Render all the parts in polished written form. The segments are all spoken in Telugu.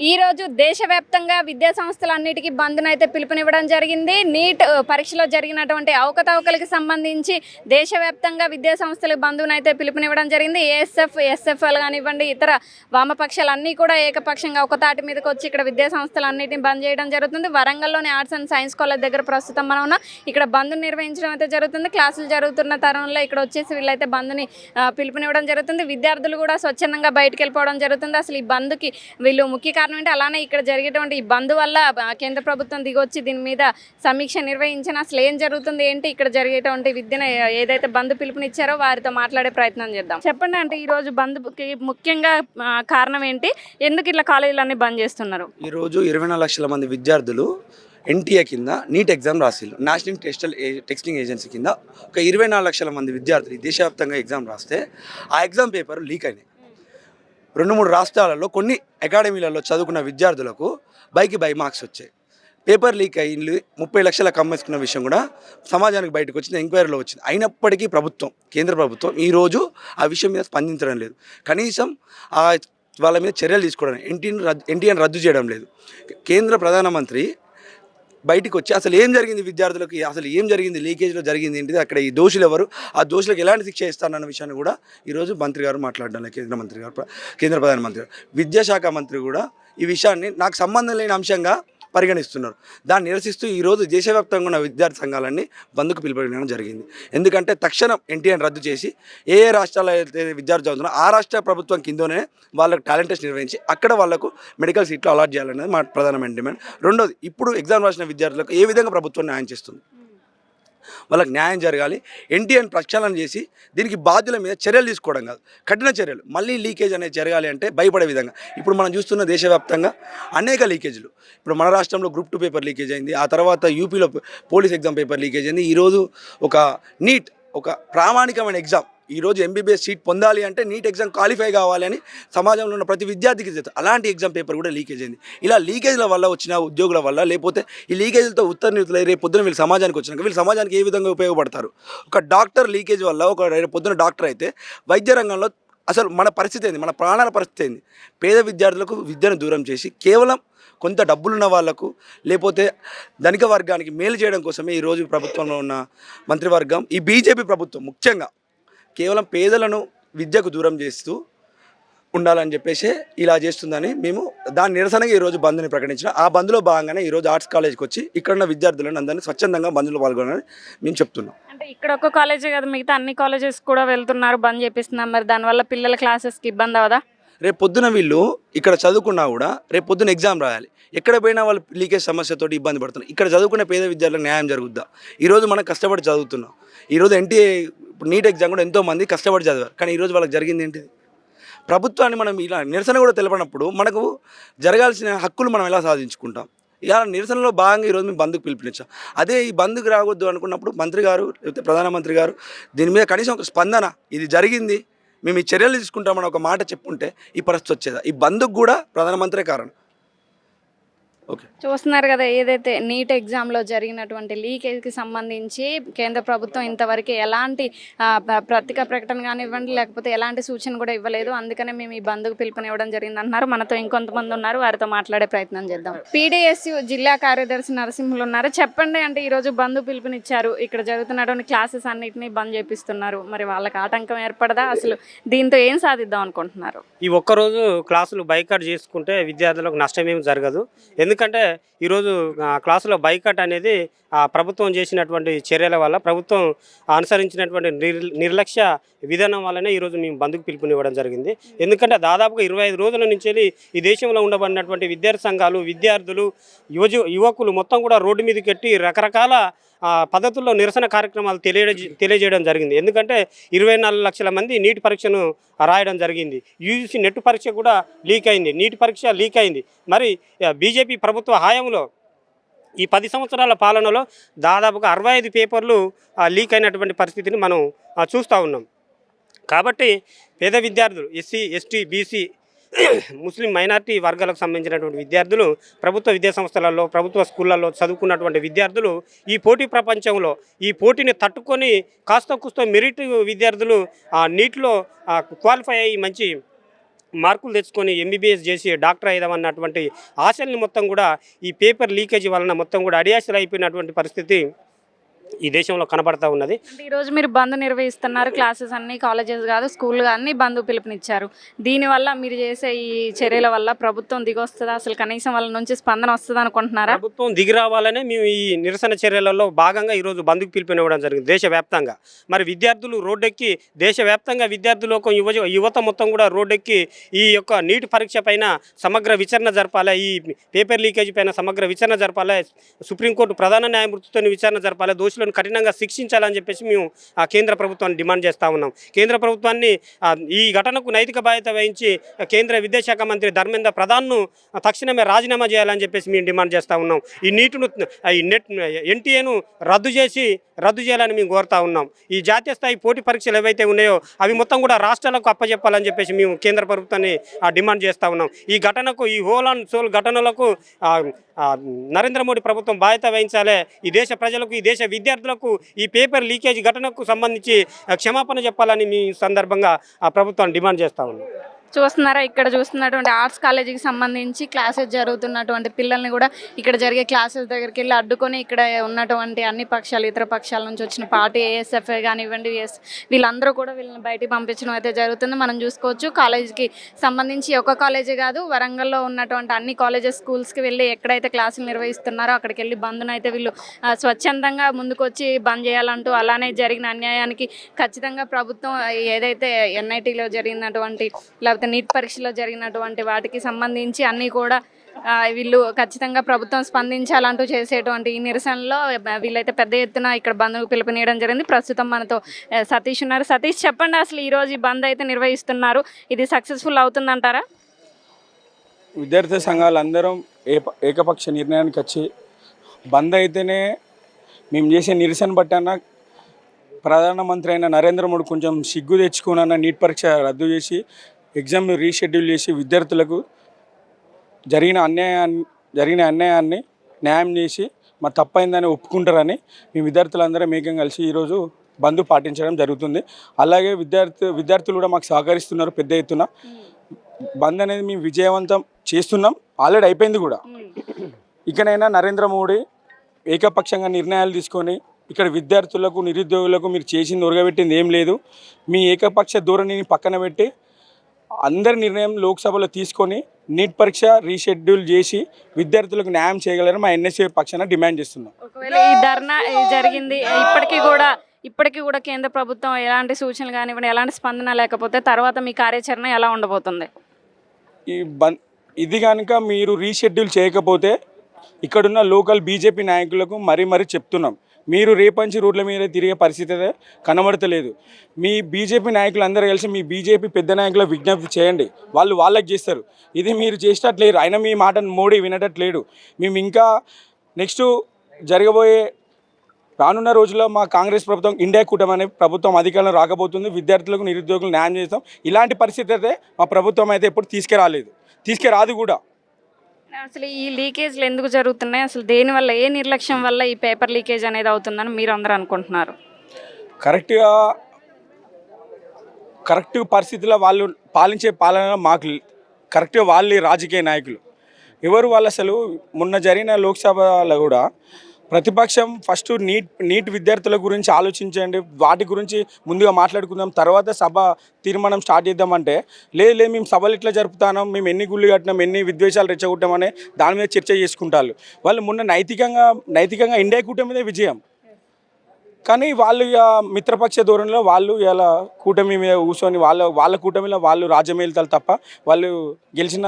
ఈరోజు దేశవ్యాప్తంగా విద్యా సంస్థలన్నిటికీ బంద్నైతే పిలుపునివ్వడం జరిగింది. నీట్ పరీక్షలో జరిగినటువంటి అవకతవకలకు సంబంధించి దేశవ్యాప్తంగా విద్యా సంస్థలకు బంద్నైతే పిలుపునివ్వడం జరిగింది. ఏఎస్ఎఫ్, ఎస్ఎఫ్ఎల్ కానివ్వండి, ఇతర వామపక్షాలన్నీ కూడా ఏకపక్షంగా ఒక తాటి మీదకి వచ్చి ఇక్కడ విద్యా సంస్థలన్నిటిని బంద్ చేయడం జరుగుతుంది. వరంగల్లోని ఆర్ట్స్ అండ్ సైన్స్ కాలేజ్ దగ్గర ప్రస్తుతం మనం ఉన్నాం. ఇక్కడ బంద్ నిర్వహించడం అయితే జరుగుతుంది. క్లాసులు జరుగుతున్న తరుణంలో ఇక్కడ వచ్చేసి వీళ్ళైతే బంద్ని పిలుపునివ్వడం జరుగుతుంది. విద్యార్థులు కూడా స్వచ్ఛందంగా బయటకు వెళ్ళిపోవడం జరుగుతుంది. అసలు ఈ బంద్కి వీళ్ళు ముఖ్య కారణం ఏంటి, అలానే ఇక్కడ జరిగేటువంటి ఈ బంద్ వల్ల కేంద్ర ప్రభుత్వం దిగొచ్చి దీని మీద సమీక్ష నిర్వహించిన అసలు ఏం జరుగుతుంది ఏంటి, ఇక్కడ జరిగేటువంటి విద్యను ఏదైతే బంద్ పిలుపునిచ్చారో వారితో మాట్లాడే ప్రయత్నం చేద్దాం. చెప్పండి అంటే ఈ రోజు బంద్కి ముఖ్యంగా కారణం ఏంటి, ఎందుకు ఇట్లా కాలేజీలన్నీ బంద్ చేస్తున్నారు? ఈరోజు 24 లక్షల మంది విద్యార్థులు ఎన్టీఏ కింద నీట్ ఎగ్జామ్ రాసిల్లు. నేషనల్ టెస్టింగ్ ఏజెన్సీ కింద ఒక 24 లక్షల మంది విద్యార్థులు దేశవ్యాప్తంగా ఎగ్జామ్ రాస్తే ఆ ఎగ్జామ్ పేపర్ లీక్ అయినాయి. 2-3 రాష్ట్రాలలో కొన్ని అకాడమీలలో చదువుకున్న విద్యార్థులకు బై మార్క్స్ వచ్చాయి. పేపర్ లీక్ అయ్యి 30 లక్షల కమ్మేసుకున్న విషయం కూడా సమాజానికి బయటకు వచ్చింది, ఎంక్వైరీలో వచ్చింది. అయినప్పటికీ కేంద్ర ప్రభుత్వం ఈరోజు ఆ విషయం మీద స్పందించడం లేదు. కనీసం వాళ్ళ మీద చర్యలు తీసుకోవడం, ఎన్టీఆర్ రద్దు చేయడం లేదు. కేంద్ర ప్రధానమంత్రి బయటికి వచ్చి అసలు ఏం జరిగింది, విద్యార్థులకు అసలు ఏం జరిగింది, లీకేజ్లో జరిగింది ఏంటిది, అక్కడ ఈ దోషులు ఎవరు, ఆ దోషులకు ఎలాంటి శిక్ష ఇస్తారన్న విషయాన్ని కూడా ఈరోజు మంత్రి గారు మాట్లాడడం, కేంద్ర ప్రధానమంత్రి గారు, విద్యాశాఖ మంత్రి కూడా ఈ విషయాన్ని నాకు సంబంధం లేని అంశంగా పరిగణిస్తున్నారు. దాన్ని నిరసిస్తూ ఈరోజు దేశవ్యాప్తంగా ఉన్న విద్యార్థి సంఘాలన్నీ బంద్కు పిలుపునివ్వడం జరిగింది. ఎందుకంటే తక్షణం ఎన్టీఆర్ రద్దు చేసి ఏ రాష్ట్రాల్లో అయితే విద్యార్థులు చదువుతున్నారో ఆ రాష్ట్ర ప్రభుత్వం కిందనే వాళ్ళకు టాలెంట్ టెస్ట్ నిర్వహించి అక్కడ వాళ్ళకు మెడికల్ సీట్లు అలాట్ చేయాలనేది మా ప్రధానమైన డిమాండ్. రెండోది, ఇప్పుడు ఎగ్జామ్ రాసిన విద్యార్థులకు ఏ విధంగా ప్రభుత్వం న్యాయం చేస్తుంది, వాళ్ళకి న్యాయం జరగాలి. ఎన్టీఆర్ ప్రక్షాళన చేసి దీనికి బాధ్యుల మీద చర్యలు తీసుకోవడం కాదు, కఠిన చర్యలు. మళ్ళీ లీకేజ్ అనేది జరగాలి అంటే భయపడే విధంగా ఇప్పుడు మనం చూస్తున్న దేశవ్యాప్తంగా అనేక లీకేజీలు. ఇప్పుడు మన రాష్ట్రంలో గ్రూప్ 2 పేపర్ లీకేజ్ అయింది, ఆ తర్వాత యూపీలో పోలీస్ ఎగ్జామ్ పేపర్ లీకేజ్ అయింది. ఈరోజు నీట్ ఒక ప్రామాణికమైన ఎగ్జామ్, ఈరోజు ఎంబీబీఎస్ సీట్ పొందాలి అంటే నీట్ ఎగ్జామ్ క్వాలిఫై కావాలి అని సమాజంలో ఉన్న ప్రతి విద్యార్థికి తెలుసు. అలాంటి ఎగ్జామ్ పేపర్ కూడా లీకేజ్ అయింది. ఇలా లీకేజ్ల వల్ల వచ్చిన ఉద్యోగుల వల్ల, లేకపోతే ఈ లీకేజ్లతో ఉత్తర్నితులు రేపు పొద్దున వీళ్ళు సమాజానికి వచ్చినాక వీళ్ళు సమాజానికి ఏ విధంగా ఉపయోగపడతారు? ఒక డాక్టర్ లీకేజ్ వల్ల రేపు పొద్దున డాక్టర్ అయితే వైద్య రంగంలో అసలు మన పరిస్థితి ఏంది, మన ప్రాణాల పరిస్థితి ఏంది? పేద విద్యార్థులకు విద్యను దూరం చేసి కేవలం కొంత డబ్బులున్న వాళ్లకు, లేకపోతే ధనిక వర్గానికి మేలు చేయడం కోసమే ఈరోజు ప్రభుత్వంలో ఉన్న మంత్రివర్గం, ఈ బీజేపీ ప్రభుత్వం ముఖ్యంగా కేవలం పేదలను విద్యకు దూరం చేస్తూ ఉండాలని చెప్పేసి ఇలా చేస్తుందని మేము దాని నిరసనగా ఈరోజు బంద్ని ప్రకటించిన. ఆ బంద్లో భాగంగానే ఈరోజు ఆర్ట్స్ కాలేజ్కి వచ్చి ఇక్కడ ఉన్న విద్యార్థులను అందరినీ స్వచ్ఛందంగా బంద్లో పాల్గొనాలని మేము చెప్తున్నాం. అంటే ఇక్కడ ఒక కాలేజే కదా, మిగతా అన్ని కాలేజెస్ కూడా వెళ్తున్నారు, బంద్ చేపిస్తున్నారు. మరి దానివల్ల పిల్లల క్లాసెస్కి ఇబ్బంది అవదా? రేపు పొద్దున వీళ్ళు ఇక్కడ చదువుకున్నా కూడా రేపు పొద్దున ఎగ్జామ్ రాయాలి. ఎక్కడ పోయినా వాళ్ళు లీకేజ్ సమస్యతోటి ఇబ్బంది పడుతున్నారు. ఇక్కడ చదువుకునే పేద విద్యార్థులకు న్యాయం జరుగుద్దా? ఈరోజు మనం కష్టపడి చదువుతున్నాం. ఈరోజు ఎన్టీఏ నీట్ ఎగ్జామ్ కూడా ఎంతోమంది కష్టపడి చదివారు, కానీ ఈరోజు వాళ్ళకి జరిగింది ఏంటిది? ప్రభుత్వాన్ని మనం ఇలా నిరసన కూడా తెలపనప్పుడు మనకు జరగాల్సిన హక్కులు మనం ఎలా సాధించుకుంటాం? ఇలా నిరసనలో భాగంగా ఈరోజు మేము బంద్కు పిలుపునిచ్చాం. అదే ఈ బంద్కు రావద్దు అనుకున్నప్పుడు మంత్రి గారు, లేకపోతే ప్రధానమంత్రి గారు దీని మీద కనీసం ఒక స్పందన, ఇది జరిగింది, మేము ఈ చర్యలు తీసుకుంటామని ఒక మాట చెప్పుంటే ఈ పరిస్థితి వచ్చేదా? ఈ బంద్కు కూడా ప్రధానమంత్రే కారణం. ఓకే, చూస్తున్నారు కదా, ఏదైతే నీట్ ఎగ్జామ్లో జరిగినటువంటి లీకేజ్కి సంబంధించి కేంద్ర ప్రభుత్వం ఇంతవరకు ఎలాంటి పత్రికా ప్రకటన కానివ్వండి, లేకపోతే ఎలాంటి సూచన కూడా ఇవ్వలేదు. అందుకనే మేము ఈ బంద్కు పిలుపునివ్వడం జరిగింది అన్నారు. మనతో ఇంకొంతమంది ఉన్నారు, వారితో మాట్లాడే ప్రయత్నం చేద్దాం. పీడీఎస్యు జిల్లా కార్యదర్శి నరసింహులు ఉన్నారు. చెప్పండి అంటే ఈరోజు బంద్ పిలుపునిచ్చారు, ఇక్కడ జరుగుతున్నటువంటి క్లాసెస్ అన్నింటినీ బంద్ చేపిస్తున్నారు, మరి వాళ్ళకి ఆటంకం ఏర్పడదా? అసలు దీంతో ఏం సాధిద్దాం అనుకుంటున్నారు? ఈ ఒక్కరోజు క్లాసులు బైకాట్ చేసుకుంటే విద్యార్థులకు నష్టం ఏమి జరగదు. ఎందుకంటే ఈరోజు క్లాసులో బైకాట్ అనేది ప్రభుత్వం చేసినటువంటి చర్యల వల్ల, ప్రభుత్వం అనుసరించినటువంటి నిర్లక్ష్య విధానం వల్లనే ఈరోజు మేము బంద్కు పిలుపునివ్వడం జరిగింది. ఎందుకంటే దాదాపుగా 25 రోజుల నుంచి ఈ దేశంలో ఉండబడినటువంటి విద్యార్థి సంఘాలు, విద్యార్థులు, యువకులు మొత్తం కూడా రోడ్డు మీదకి ఎట్టి రకరకాల పద్ధతుల్లో నిరసన కార్యక్రమాలు తెలియజేయడం జరిగింది. ఎందుకంటే 24 లక్షల మంది నీట్ పరీక్షను రాయడం జరిగింది. యూజీసీ నెట్ పరీక్ష కూడా లీక్ అయింది, నీట్ పరీక్ష లీక్ అయింది. మరి బీజేపీ ప్రభుత్వ హయాంలో ఈ 10 సంవత్సరాల పాలనలో దాదాపుగా 65 పేపర్లు లీక్ అయినటువంటి పరిస్థితిని మనం చూస్తూ ఉన్నాం. కాబట్టి పేద విద్యార్థులు, ఎస్సీ, ఎస్టీ, బీసీ, ముస్లిం మైనార్టీ వర్గాలకు సంబంధించినటువంటి విద్యార్థులు ప్రభుత్వ విద్యాసంస్థలలో, ప్రభుత్వ స్కూళ్ళల్లో చదువుకున్నటువంటి విద్యార్థులు ఈ పోటీ ప్రపంచంలో ఈ పోటీని తట్టుకొని కాస్త కూస్తో మెరిట్ విద్యార్థులు నీట్లో క్వాలిఫై అయ్యి మార్కులు తెచ్చుకొని ఎంబీబీఎస్ చేసి డాక్టర్ అయ్యామన్నటువంటి ఆశల్ని మొత్తం కూడా ఈ పేపర్ లీకేజీ వలన మొత్తం కూడా అడియాసలు అయిపోయినటువంటి పరిస్థితి ఈ దేశంలో కనబడతా ఉన్నది. అంటే ఈరోజు మీరు బంద్ నిర్వహిస్తున్నారు, క్లాసెస్ అన్ని కాలేజెస్ కాదు స్కూల్ అన్ని బంద్ పిలుపునిచ్చారు. దీనివల్ల మీరు చేసే ఈ చర్యల వల్ల ప్రభుత్వం దిగొస్తుందా, అసలు కనీసం వాళ్ళ నుంచి స్పందన వస్తుంది అనుకుంటున్నారా? ప్రభుత్వం దిగి రావాలనే మేము ఈ నిరసన చర్యలలో భాగంగా ఈరోజు బంద్కు పిలుపునివ్వడం జరిగింది దేశవ్యాప్తంగా. మరి విద్యార్థులు రోడ్డెక్కి దేశవ్యాప్తంగా విద్యార్థులకు యువత మొత్తం కూడా రోడ్డెక్కి ఈ యొక్క నీటి పరీక్ష పైన సమగ్ర విచారణ జరపాలి, ఈ పేపర్ లీకేజీ పైన సమగ్ర విచారణ జరపాలి, సుప్రీంకోర్టు ప్రధాన న్యాయమూర్తితో విచారణ జరపాలి, దోషులను కఠినంగా శిక్షించాలని చెప్పేసి మేము ఆ కేంద్ర ప్రభుత్వాన్ని డిమాండ్ చేస్తూ ఉన్నాం. కేంద్ర ప్రభుత్వాన్ని ఈ ఘటనకు నైతిక బాధ్యత వహించి కేంద్ర విద్యాశాఖ మంత్రి ధర్మేంద్ర ప్రధాన్ను తక్షణమే రాజీనామా చేయాలని చెప్పేసి మేము డిమాండ్ చేస్తూ ఉన్నాం. ఈ ఎన్టీఏను రద్దు చేయాలని మేము కోరుతా ఉన్నాం. ఈ జాతీయ స్థాయి పోటీ పరీక్షలు ఏవైతే ఉన్నాయో అవి మొత్తం కూడా రాష్ట్రాలకు అప్పచెప్పాలని చెప్పేసి మేము కేంద్ర ప్రభుత్వాన్ని డిమాండ్ చేస్తూ ఉన్నాం. ఈ ఘటనకు ఈ హోల్ అండ్ సోల్ ఘటనలకు నరేంద్ర మోడీ ప్రభుత్వం బాధ్యత వహించాలి. ఈ దేశ ప్రజలకు, ఈ దేశ విద్యార్థులకు ఈ పేపర్ లీకేజ్ ఘటనకు సంబంధించి క్షమాపణ చెప్పాలని మీ సందర్భంగా ఆ ప్రభుత్వాన్ని డిమాండ్ చేస్తూ ఉన్నాం. చూస్తున్నారా, ఇక్కడ చూస్తున్నటువంటి ఆర్ట్స్ కాలేజీకి సంబంధించి క్లాసెస్ జరుగుతున్నటువంటి పిల్లల్ని కూడా ఇక్కడ జరిగే క్లాసెస్ దగ్గరికి వెళ్ళి అడ్డుకొని ఇక్కడ ఉన్నటువంటి అన్ని పక్షాలు, ఇతర పక్షాల నుంచి వచ్చిన పార్టీ ఏఎస్ఎఫ్ఐ కానివ్వండి, వీళ్ళందరూ కూడా వీళ్ళని బయటికి పంపించడం అయితే జరుగుతుంది. మనం చూసుకోవచ్చు కాలేజీకి సంబంధించి ఒక కాలేజీ కాదు, వరంగల్లో ఉన్నటువంటి అన్ని కాలేజెస్ స్కూల్స్కి వెళ్ళి ఎక్కడైతే క్లాసులు నిర్వహిస్తున్నారో అక్కడికి వెళ్ళి బంద్ను అయితే వీళ్ళు స్వచ్ఛందంగా ముందుకొచ్చి బంద్ చేయాలంటూ, అలానే జరిగిన అన్యాయానికి ఖచ్చితంగా ప్రభుత్వం ఏదైతే ఎన్ఐటీలో జరిగినటువంటి లేకపోతే నీట్ పరీక్షలో జరిగినటువంటి వాటికి సంబంధించి అన్నీ కూడా వీళ్ళు ఖచ్చితంగా ప్రభుత్వం స్పందించాలంటూ చేసేటువంటి ఈ నిరసనలో వీళ్ళైతే పెద్ద ఎత్తున ఇక్కడ బంద్కు పిలుపునియడం జరిగింది. ప్రస్తుతం మనతో సతీష్ ఉన్నారు. సతీష్, చెప్పండి, అసలు ఈరోజు ఈ బంద్ అయితే నిర్వహిస్తున్నారు, ఇది సక్సెస్ఫుల్ అవుతుందంటారా? విద్యార్థి సంఘాలు అందరం ఏకపక్ష నిర్ణయానికి వచ్చి బంద్ అయితేనే మేము చేసే నిరసన బట్టన్న ప్రధానమంత్రి అయిన నరేంద్ర మోడీ కొంచెం సిగ్గు తెచ్చుకున్న నీట్ పరీక్ష రద్దు చేసి ఎగ్జామ్ను రీషెడ్యూల్ చేసి విద్యార్థులకు జరిగిన అన్యాయాన్ని న్యాయం చేసి మా తప్పైందని ఒప్పుకుంటారని మేము విద్యార్థులందరం ఏకం కలిసి ఈరోజు బంద్ పాటించడం జరుగుతుంది. అలాగే విద్యార్థులు కూడా మాకు సహకరిస్తున్నారు పెద్ద ఎత్తున. బంద్ అనేది మేము విజయవంతం చేస్తున్నాం, ఆల్రెడీ అయిపోయింది కూడా. ఇకనైనా నరేంద్ర మోడీ ఏకపక్షంగా నిర్ణయాలు తీసుకొని ఇక్కడ విద్యార్థులకు, నిరుద్యోగులకు మీరు చేసింది ఒరగబెట్టింది ఏం లేదు. మీ ఏకపక్ష ధోరణిని పక్కన పెట్టి అందరి నిర్ణయం లోక్సభలో తీసుకొని నీట్ పరీక్ష రీషెడ్యూల్ చేసి విద్యార్థులకు న్యాయం చేయగలరని మా ఎన్ఎస్ఏ పక్షాన డిమాండ్ చేస్తున్నాం. ఒకవేళ ఈ ధర్నా జరిగింది ఇప్పటికీ కూడా కేంద్ర ప్రభుత్వం ఎలాంటి సూచనలు కానివ్వండి, ఎలాంటి స్పందన లేకపోతే తర్వాత మీ కార్యాచరణ ఎలా ఉండబోతుంది? ఇది కనుక మీరు రీషెడ్యూల్ చేయకపోతే ఇక్కడున్న లోకల్ బీజేపీ నాయకులకు మరీ చెప్తున్నాం, మీరు రేపంచి రోడ్ల మీద తిరిగే పరిస్థితి అయితే కనబడతలేదు. మీ బీజేపీ నాయకులు అందరూ కలిసి మీ బీజేపీ పెద్ద నాయకుల విజ్ఞప్తి చేయండి, వాళ్ళకి చేస్తారు. ఇది మీరు చేసేటట్లేరు, అయినా మీ మాటను మోడీ వినటట్లేడు. మేము ఇంకా నెక్స్ట్ జరగబోయే రానున్న రోజుల్లో మా కాంగ్రెస్ ప్రభుత్వం, ఇండియా కూటమి అనే ప్రభుత్వం అధికారంలో రాకపోతుంది. విద్యార్థులకు, నిరుద్యోగులకు న్యాయం చేస్తాం. ఇలాంటి పరిస్థితి అయితే మా ప్రభుత్వం అయితే ఎప్పుడు తీసుకురాదు కూడా. అసలు ఈ లీకేజ్లు ఎందుకు జరుగుతున్నాయి, అసలు దేనివల్ల, ఏ నిర్లక్ష్యం వల్ల ఈ పేపర్ లీకేజ్ అనేది అవుతుందని మీరు అందరూ అనుకుంటున్నారు? కరెక్ట్ పరిస్థితుల్లో వాళ్ళు పాలించే పాలన మాకు కరెక్ట్గా వాళ్ళే రాజకీయ నాయకులు ఎవరు వాళ్ళు. అసలు మొన్న జరిగిన లోక్సభలో కూడా ప్రతిపక్షం ఫస్ట్ నీట్ విద్యార్థుల గురించి ఆలోచించండి, వాటి గురించి ముందుగా మాట్లాడుకుందాం, తర్వాత సభ తీర్మానం స్టార్ట్ చేద్దామంటే లేదు మేము సభలు ఇట్లా జరుపుతాం, మేము ఎన్ని గుళ్ళు కట్టినాం, ఎన్ని విద్వేషాలు రెచ్చగొట్టామనే దాని మీద చర్చ చేసుకుంటారు. వాళ్ళు మొన్న నైతికంగా ఇండియా కూటమి మీద విజయం, కానీ వాళ్ళు ఇక మిత్రపక్ష ధోరణిలో వాళ్ళు ఇలా కూటమి మీద కూర్చొని వాళ్ళ కూటమిలో వాళ్ళు రాజ్యమేలుతారు తప్ప వాళ్ళు గెలిచిన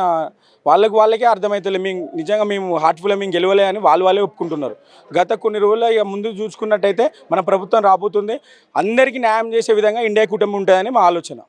వాళ్ళకే అర్థమవుతుంది. నిజంగా మేము హార్ట్ఫుల్గా మేము గెలవలే అని వాళ్ళే ఒప్పుకుంటున్నారు. గత కొన్ని రోజుల్లో ఇక ముందు చూసుకున్నట్టయితే మన ప్రభుత్వం రాబోతుంది, అందరికీ న్యాయం చేసే విధంగా ఇండియా కూటమి ఉంటుందని మా ఆలోచన.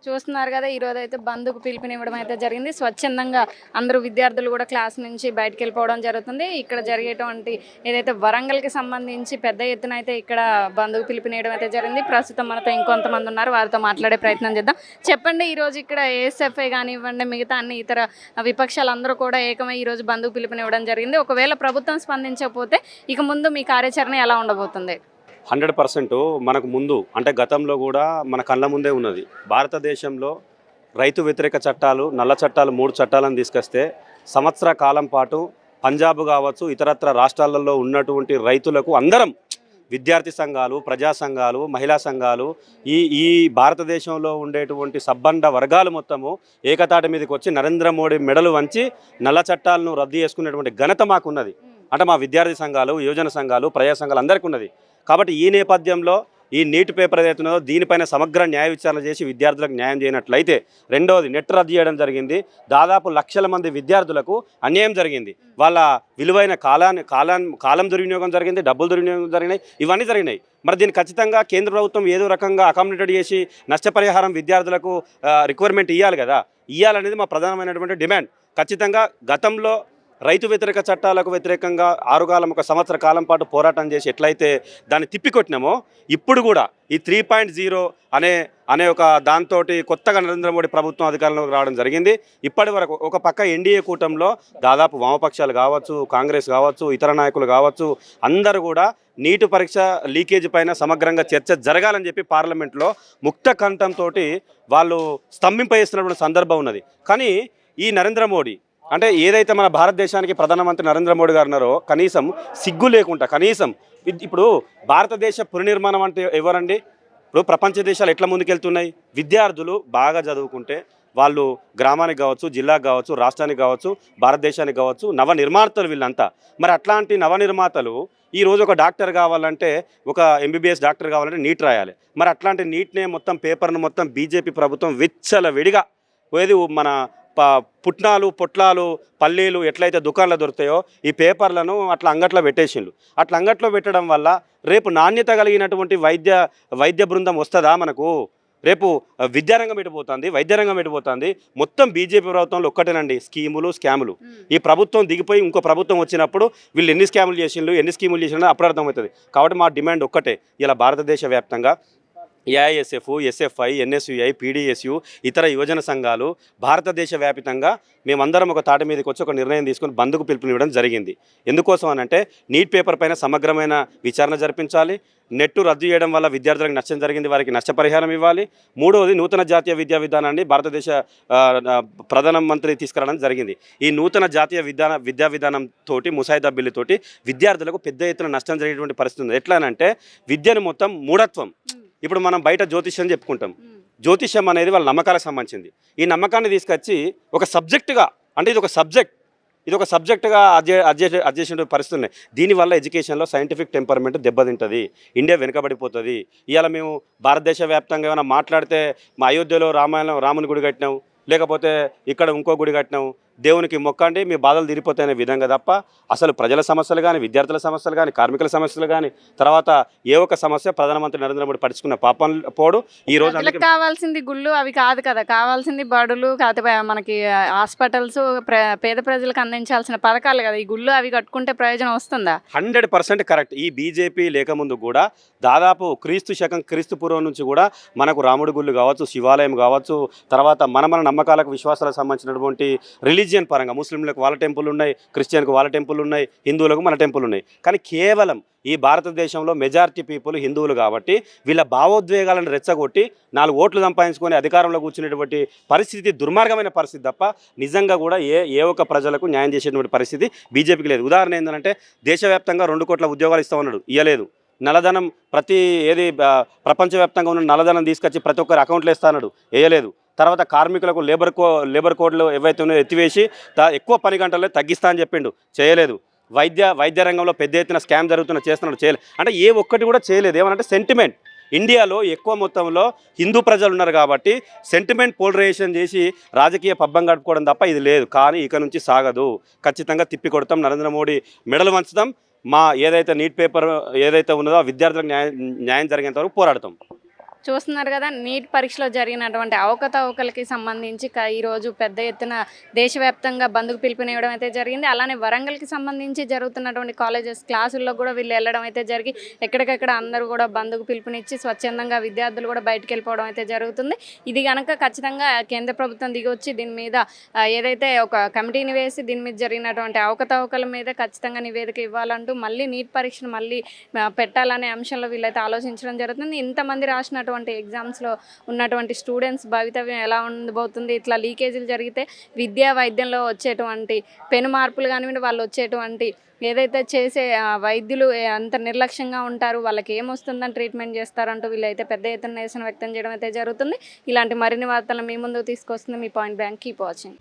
చూస్తున్నారు కదా, ఈరోజు అయితే బంద్కు పిలుపునివ్వడం అయితే జరిగింది. స్వచ్ఛందంగా అందరూ విద్యార్థులు కూడా క్లాస్ నుంచి బయటకు వెళ్ళిపోవడం జరుగుతుంది. ఇక్కడ జరిగేటువంటి ఏదైతే వరంగల్కి సంబంధించి పెద్ద ఎత్తున అయితే ఇక్కడ బంద్కు పిలుపునివ్వడం అయితే జరిగింది. ప్రస్తుతం మనతో ఇంకొంతమంది ఉన్నారు, వారితో మాట్లాడే ప్రయత్నం చేద్దాం. చెప్పండి, ఈరోజు ఇక్కడ ఏఎస్ఎఫ్ఐ కానివ్వండి, మిగతా అన్ని ఇతర విపక్షాలందరూ కూడా ఏకమై ఈరోజు బంద్కు పిలుపునివ్వడం జరిగింది. ఒకవేళ ప్రభుత్వం స్పందించకపోతే ఇక ముందు మీ కార్యాచరణ ఎలా ఉండబోతుంది? 100% మనకు ముందు అంటే గతంలో కూడా మన కళ్ళ ముందే ఉన్నది. భారతదేశంలో రైతు వ్యతిరేక చట్టాలు, నల్ల చట్టాలు 3 చట్టాలను తీసుకొస్తే సంవత్సర కాలం పాటు పంజాబ్ కావచ్చు, ఇతరత్ర రాష్ట్రాలలో ఉన్నటువంటి రైతులకు అందరం విద్యార్థి సంఘాలు, ప్రజా సంఘాలు, మహిళా సంఘాలు, ఈ భారతదేశంలో ఉండేటువంటి సబ్బండ వర్గాలు మొత్తము ఏకతాటి మీదకి వచ్చి నరేంద్ర మోడీ మెడలు వంచి నల్ల చట్టాలను రద్దు చేసుకునేటువంటి ఘనత మాకున్నది. అంటే మా విద్యార్థి సంఘాలు, యువజన సంఘాలు, ప్రజా సంఘాలు అందరికీ ఉన్నది. కాబట్టి ఈ నేపథ్యంలో ఈ నీట్ పేపర్ ఏదైతే ఉన్నదో దీనిపైన సమగ్ర న్యాయ విచారణ చేసి విద్యార్థులకు న్యాయం చేయనట్లయితే, రెండవది నెట్ రద్దు చేయడం జరిగింది. దాదాపు లక్షల మంది విద్యార్థులకు అన్యాయం జరిగింది. వాళ్ళ విలువైన కాలం దుర్వినియోగం జరిగింది, డబ్బులు దుర్వినియోగం జరిగినాయి, ఇవన్నీ జరిగినాయి. మరి దీన్ని ఖచ్చితంగా కేంద్ర ప్రభుత్వం ఏదో రకంగా అకామిడేట్ చేసి నష్టపరిహారం విద్యార్థులకు రిక్వైర్మెంట్ ఇవ్వాలి కదా. ఇవ్వాలనేది మా ప్రధానమైనటువంటి డిమాండ్. ఖచ్చితంగా గతంలో రైతు వ్యతిరేక చట్టాలకు వ్యతిరేకంగా 1 సంవత్సర కాలం పాటు పోరాటం చేసి ఎట్లయితే దాన్ని తిప్పికొట్టినామో, ఇప్పుడు కూడా ఈ 3.0 అనే ఒక దాంతో కొత్తగా నరేంద్ర మోడీ ప్రభుత్వం అధికారంలోకి రావడం జరిగింది. ఇప్పటి వరకు ఒక పక్క ఎన్డీఏ కూటమిలో దాదాపు వామపక్షాలు కావచ్చు, కాంగ్రెస్ కావచ్చు, ఇతర నాయకులు కావచ్చు, అందరూ కూడా నీటి పరీక్ష లీకేజ్ పైన సమగ్రంగా చర్చ జరగాలని చెప్పి పార్లమెంట్లో ముక్త కంఠంతో వాళ్ళు స్తంభింపజేస్తున్నటువంటి సందర్భం ఉన్నది. కానీ ఈ నరేంద్ర మోడీ అంటే ఏదైతే మన భారతదేశానికి ప్రధానమంత్రి నరేంద్ర మోడీ గారు ఉన్నారో, కనీసం సిగ్గు లేకుండా కనీసం ఇప్పుడు భారతదేశ పునర్నిర్మాణం అంటే ఎవరండి? ఇప్పుడు ప్రపంచ దేశాలు ఎట్లా ముందుకెళ్తున్నాయి? విద్యార్థులు బాగా చదువుకుంటే వాళ్ళు గ్రామానికి కావచ్చు, జిల్లాకు కావచ్చు, రాష్ట్రానికి కావచ్చు, భారతదేశానికి కావచ్చు నవనిర్మాతలు వీళ్ళంతా. మరి అట్లాంటి నవనిర్మాతలు ఈరోజు ఒక డాక్టర్ కావాలంటే, ఒక ఎంబీబీఎస్ డాక్టర్ కావాలంటే నీట్ రాయాలి. మరి అట్లాంటి నీట్నే మొత్తం పేపర్ను మొత్తం బీజేపీ ప్రభుత్వం విచ్చలవిడిగా ఏది మన పుట్నాలు, పొట్లాలు, పల్లీలు ఎట్లయితే దుకాణాలు దొరుకుతాయో ఈ పేపర్లను అట్లా అంగట్లో పెట్టేసిండ్రు. అట్లా అంగట్లో పెట్టడం వల్ల రేపు నాణ్యత కలిగినటువంటి వైద్య బృందం వస్తుందా మనకు? రేపు విద్యారంగం పెట్టిపోతుంది, వైద్యరంగం పెట్టిపోతుంది. మొత్తం బీజేపీ ప్రభుత్వంలో ఒక్కటేనండి, స్కీములు, స్కాములు. ఈ ప్రభుత్వం దిగిపోయి ఇంకో ప్రభుత్వం వచ్చినప్పుడు వీళ్ళు ఎన్ని స్కాములు చేసిండ్రు, ఎన్ని స్కీములు చేసిండ్రు అప్పుడు అర్థమవుతుంది. కాబట్టి మా డిమాండ్ ఒక్కటే, ఇలా భారతదేశ వ్యాప్తంగా ఏఐఎస్ఎఫ్, ఎస్ఎఫ్ఐ, ఎన్ఎస్యుఐ, పీడిఎస్యు, ఇతర యువజన సంఘాలు భారతదేశ వ్యాప్తంగా మేమందరం ఒక తాటి మీదకి వచ్చి ఒక నిర్ణయం తీసుకుని బంద్కు పిలుపునివ్వడం జరిగింది. ఎందుకోసం అనంటే నీట్ పేపర్ పైన సమగ్రమైన విచారణ జరిపించాలి. నెట్టు రద్దు చేయడం వల్ల విద్యార్థులకు నష్టం జరిగింది, వారికి నష్టపరిహారం ఇవ్వాలి. మూడవది నూతన జాతీయ విద్యా విధానాన్ని భారతదేశ ప్రధానమంత్రి తీసుకురావడం జరిగింది. ఈ నూతన జాతీయ విద్యా విధానంతో ముసాయిదా బిల్లుతోటి విద్యార్థులకు పెద్ద ఎత్తున నష్టం జరిగేటువంటి పరిస్థితి ఉంది. ఎట్లా అంటే విద్యను మొత్తం మూఢత్వం. ఇప్పుడు మనం బయట జ్యోతిష్యం చెప్పుకుంటాం. జ్యోతిష్యం అనేది వాళ్ళ నమ్మకాలకు సంబంధించింది. ఈ నమ్మకాన్ని తీసుకొచ్చి ఒక సబ్జెక్టుగా, అంటే ఇది ఒక సబ్జెక్టుగా అడ్జేసిన పరిస్థితి ఉన్నాయి. దీనివల్ల ఎడ్యుకేషన్లో సైంటిఫిక్ టెంపర్మెంట్ దెబ్బతింటుంది, ఇండియా వెనుకబడిపోతుంది. ఇవాళ మేము భారతదేశ వ్యాప్తంగా ఏమైనా మాట్లాడితే మా అయోధ్యలో రాముని గుడి కట్టినాం, లేకపోతే ఇక్కడ ఇంకో గుడి కట్టినాం, దేవునికి మొక్కండి మీ బాధలు తీరిపోతాయనే విధంగా తప్ప అసలు ప్రజల సమస్యలు కానీ, విద్యార్థుల సమస్యలు కానీ, కార్మికుల సమస్యలు కానీ, తర్వాత ఏ ఒక్క సమస్య ప్రధానమంత్రి నరేంద్ర మోడీ పట్టించుకున్న పాపం పోడు. ఈ రోజు కావాల్సింది గుళ్ళు అవి కాదు కదా, కావాల్సింది బడులు, కాకపోతే మనకి హాస్పిటల్స్, పేద ప్రజలకు అందించాల్సిన పథకాలు కదా. ఈ గుళ్ళు అవి కట్టుకుంటే ప్రయోజనం వస్తుందా? 100% కరెక్ట్. ఈ బీజేపీ లేకముందు కూడా దాదాపు క్రీస్తు పూర్వం నుంచి కూడా మనకు రాముడి గుళ్ళు కావచ్చు, శివాలయం కావచ్చు, తర్వాత మన నమ్మకాలకు, విశ్వాసాలకు సంబంధించినటువంటి రిలీజియన్ పరంగా ముస్లింలకు వాళ్ళ టెంపుల్ ఉన్నాయి, క్రిస్టియన్కు వాళ్ళ టెంపుల్ ఉన్నాయి, హిందువులకు మన టెంపుల్ ఉన్నాయి. కానీ కేవలం ఈ భారతదేశంలో మెజారిటీ పీపుల్ హిందువులు కాబట్టి వీళ్ళ భావోద్వేగాలను రెచ్చగొట్టి 4 ఓట్లు సంపాదించుకొని అధికారంలో కూర్చునేటువంటి పరిస్థితి దుర్మార్గమైన పరిస్థితి తప్ప నిజంగా కూడా ఏ ఒక్క ప్రజలకు న్యాయం చేసేటువంటి పరిస్థితి బీజేపీకి లేదు. ఉదాహరణ ఏంటంటే దేశవ్యాప్తంగా 2 కోట్ల ఉద్యోగాలు ఇస్తామన్నాడు, ఇవ్వలేదు. నల్లధనం ప్రపంచవ్యాప్తంగా ఉన్న నల్లధనం తీసుకొచ్చి ప్రతి ఒక్కరి అకౌంట్లో ఇస్తాడు, వేయలేదు. తర్వాత కార్మికులకు లేబర్ కోడ్లు ఏవైతే ఉన్నాయో ఎత్తివేసి ఎక్కువ పని గంటల్లో తగ్గిస్తా అని చెప్పిండు, చేయలేదు. వైద్య రంగంలో పెద్ద ఎత్తున స్కామ్ చేస్తున్నాడు, చేయలేదు. అంటే ఏ ఒక్కటి కూడా చేయలేదు. ఏమనంటే సెంటిమెంట్. ఇండియాలో ఎక్కువ మొత్తంలో హిందూ ప్రజలు ఉన్నారు కాబట్టి సెంటిమెంట్ పోలరైజేషన్ చేసి రాజకీయ పబ్బం గడుపుకోవడం తప్ప ఇది లేదు. కానీ ఇక నుంచి సాగదు. ఖచ్చితంగా తిప్పి కొడతాం, నరేంద్ర మోడీ మెడలు వంచుతాం. మా ఏదైతే నీట్ పేపర్ ఏదైతే ఉన్నదో ఆ విద్యార్థులకు న్యాయం జరిగేంత వరకు పోరాడతాం. చూస్తున్నారు కదా, నీట్ పరీక్షలో జరిగినటువంటి అవకతవకలకి సంబంధించి ఈరోజు పెద్ద ఎత్తున దేశవ్యాప్తంగా బంద్కు పిలుపునివ్వడం అయితే జరిగింది. అలానే వరంగల్కి సంబంధించి జరుగుతున్నటువంటి కాలేజెస్ క్లాసుల్లో కూడా వీళ్ళు వెళ్ళడం అయితే జరిగి ఎక్కడికక్కడ అందరూ కూడా బంద్కు పిలుపునిచ్చి స్వచ్ఛందంగా విద్యార్థులు కూడా బయటకు వెళ్ళిపోవడం అయితే జరుగుతుంది. ఇది కనుక ఖచ్చితంగా కేంద్ర ప్రభుత్వం దిగొచ్చి దీని మీద ఏదైతే ఒక కమిటీని వేసి దీని మీద జరిగినటువంటి అవకతవకల మీద ఖచ్చితంగా నివేదిక ఇవ్వాలంటూ మళ్ళీ నీట్ పరీక్షను మళ్ళీ పెట్టాలనే అంశంలో వీళ్ళైతే ఆలోచించడం జరుగుతుంది. ఇంతమంది రాసినటువంటి రాస్తున్నటువంటి ఎగ్జామ్స్లో ఉన్నటువంటి స్టూడెంట్స్ భవితవ్యం ఎలా ఉండబోతుంది, ఇట్లా లీకేజీలు జరిగితే విద్యా వైద్యంలో వచ్చేటువంటి పెను మార్పులు కానివ్వండి, వాళ్ళు వచ్చేటువంటి ఏదైతే చేసే వైద్యులు అంత నిర్లక్ష్యంగా ఉంటారు, వాళ్ళకి ఏమొస్తుందని ట్రీట్మెంట్ చేస్తారంటూ వీళ్ళైతే పెద్ద ఎత్తున నిరసన వ్యక్తం చేయడం అయితే జరుగుతుంది. ఇలాంటి మరిన్ని వార్తలు మీ ముందుకు తీసుకొస్తుంది మీ పాయింట్ బ్యాంక్. Keep watching.